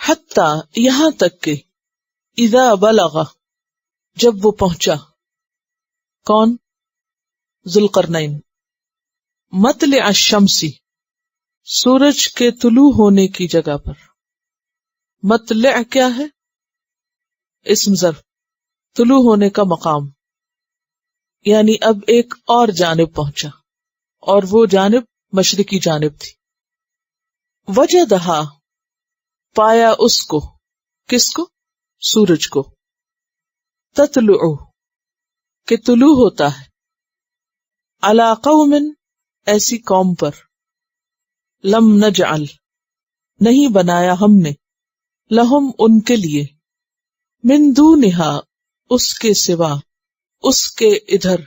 حتی یہاں تک کہ اذا بلغ جب وہ پہنچا، کون؟ ذوالقرنین، مطلع الشمس سورج کے طلوع ہونے کی جگہ پر۔ مطلع کیا ہے؟ اسم ظرف، طلوع ہونے کا مقام، یعنی اب ایک اور جانب پہنچا، اور وہ جانب مشرقی جانب تھی۔ وجدہا پایا اس کو، کس کو؟ سورج کو، تطلع کہ طلوع ہوتا ہے، علی قوم ایسی قوم پر، لم نجعل نہیں بنایا ہم نے، لہم ان کے لیے، من دونہا اس کے سوا، اس کے ادھر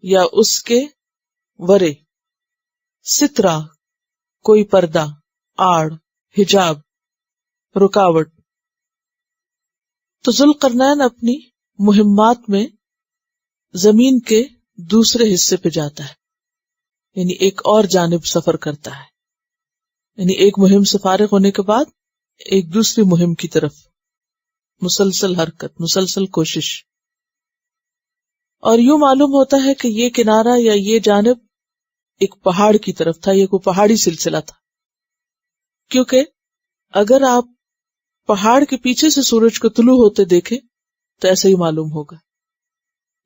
یا اس کے ورے، سترا کوئی پردہ، آڑ، حجاب، رکاوٹ۔ تو ذوالقرنین اپنی مہمات میں زمین کے دوسرے حصے پہ جاتا ہے، یعنی ایک اور جانب سفر کرتا ہے، یعنی ایک مہم سے فارغ ہونے کے بعد ایک دوسری مہم کی طرف مسلسل حرکت، مسلسل کوشش۔ اور یوں معلوم ہوتا ہے کہ یہ کنارہ یا یہ جانب ایک پہاڑ کی طرف تھا، یہ کوئی پہاڑی سلسلہ تھا، کیونکہ اگر آپ پہاڑ کے پیچھے سے سورج کو طلوع ہوتے دیکھیں تو ایسا ہی معلوم ہوگا،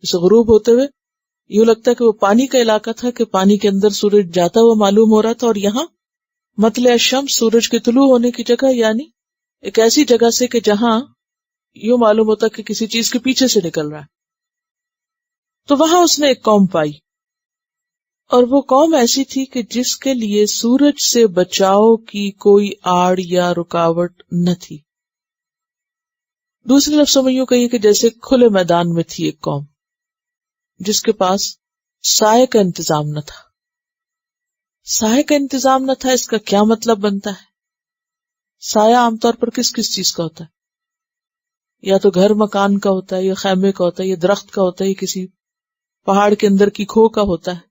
جیسے غروب ہوتے ہوئے یوں لگتا ہے کہ وہ پانی کا علاقہ تھا، کہ پانی کے اندر سورج جاتا ہوا معلوم ہو رہا تھا، اور یہاں مطلع الشمس سورج کے طلوع ہونے کی جگہ، یعنی ایک ایسی جگہ سے کہ جہاں یوں معلوم ہوتا کہ کسی چیز کے پیچھے سے نکل رہا ہے۔ تو وہاں اس نے ایک قوم پائی، اور وہ قوم ایسی تھی کہ جس کے لیے سورج سے بچاؤ کی کوئی آڑ یا رکاوٹ نہ تھی۔ دوسرے لفظوں میں یوں کہیے کہ جیسے کھلے میدان میں تھی ایک قوم جس کے پاس سائے کا انتظام نہ تھا۔ سائے کا انتظام نہ تھا، اس کا کیا مطلب بنتا ہے؟ سایہ عام طور پر کس کس چیز کا ہوتا ہے؟ یا تو گھر مکان کا ہوتا ہے، یا خیمے کا ہوتا ہے، یا درخت کا ہوتا ہے، یا کسی پہاڑ کے اندر کی کھو کا ہوتا ہے۔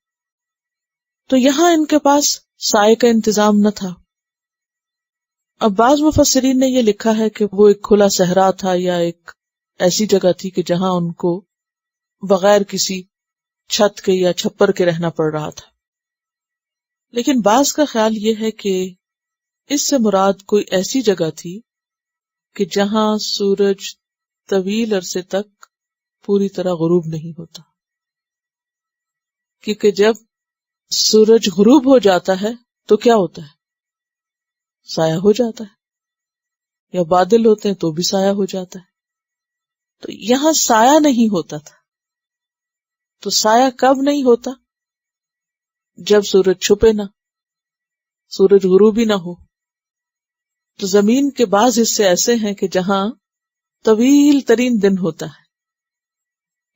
تو یہاں ان کے پاس سائے کا انتظام نہ تھا۔ اب بعض مفسرین نے یہ لکھا ہے کہ وہ ایک کھلا صحرا تھا، یا ایک ایسی جگہ تھی کہ جہاں ان کو بغیر کسی چھت کے یا چھپر کے رہنا پڑ رہا تھا۔ لیکن بعض کا خیال یہ ہے کہ اس سے مراد کوئی ایسی جگہ تھی کہ جہاں سورج طویل عرصے تک پوری طرح غروب نہیں ہوتا، کیونکہ جب سورج غروب ہو جاتا ہے تو کیا ہوتا ہے؟ سایہ ہو جاتا ہے، یا بادل ہوتے ہیں تو بھی سایہ ہو جاتا ہے۔ تو یہاں سایہ نہیں ہوتا تھا۔ تو سایہ کب نہیں ہوتا؟ جب سورج چھپے نہ، سورج غروبی نہ ہو۔ تو زمین کے بعض حصے ایسے ہیں کہ جہاں طویل ترین دن ہوتا ہے۔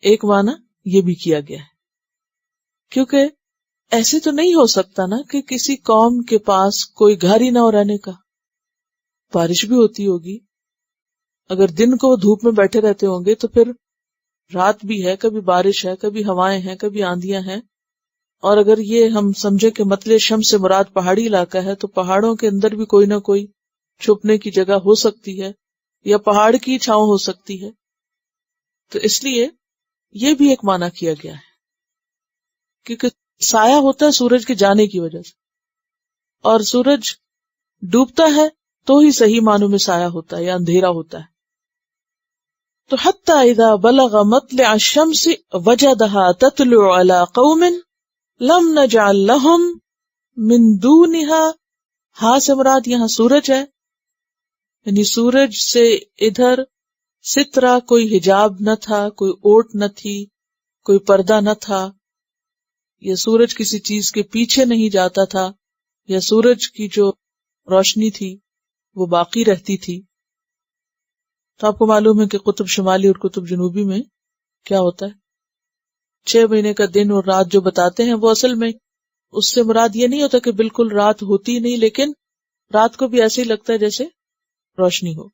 ایک معنی یہ بھی کیا گیا ہے، کیونکہ ایسے تو نہیں ہو سکتا نا کہ کسی قوم کے پاس کوئی گھر ہی نہ ہو رہنے کا۔ بارش بھی ہوتی ہوگی، اگر دن کو دھوپ میں بیٹھے رہتے ہوں گے تو پھر رات بھی ہے، کبھی بارش ہے، کبھی ہوائیں ہیں، کبھی آندیاں ہیں۔ اور اگر یہ ہم سمجھے کہ مطلع شمس سے مراد پہاڑی علاقہ ہے تو پہاڑوں کے اندر بھی کوئی نہ کوئی چھپنے کی جگہ ہو سکتی ہے، یا پہاڑ کی چھاؤں ہو سکتی ہے۔ تو اس لیے یہ بھی ایک معنی کیا گیا ہے، کیونکہ سایہ ہوتا ہے سورج کے جانے کی وجہ سے، اور سورج ڈوبتا ہے تو ہی صحیح معنوں میں سایہ ہوتا ہے یا اندھیرا ہوتا ہے۔ تو حتی اذا بلغ مطلع الشمس وجدها تطلع على قوم لم نجعل لهم من دونها، ہاں سے مراد یہاں سورج ہے، یعنی سورج سے ادھر سترہ کوئی حجاب نہ تھا، کوئی اوٹ نہ تھی، کوئی پردہ نہ تھا، یا سورج کسی چیز کے پیچھے نہیں جاتا تھا، یا سورج کی جو روشنی تھی وہ باقی رہتی تھی۔ تو آپ کو معلوم ہے کہ قطب شمالی اور قطب جنوبی میں کیا ہوتا ہے، 6 مہینے کا دن اور رات جو بتاتے ہیں وہ اصل میں اس سے مراد یہ نہیں ہوتا کہ بالکل رات ہوتی نہیں، لیکن رات کو بھی ایسے ہی لگتا ہے جیسے روشنی ہو۔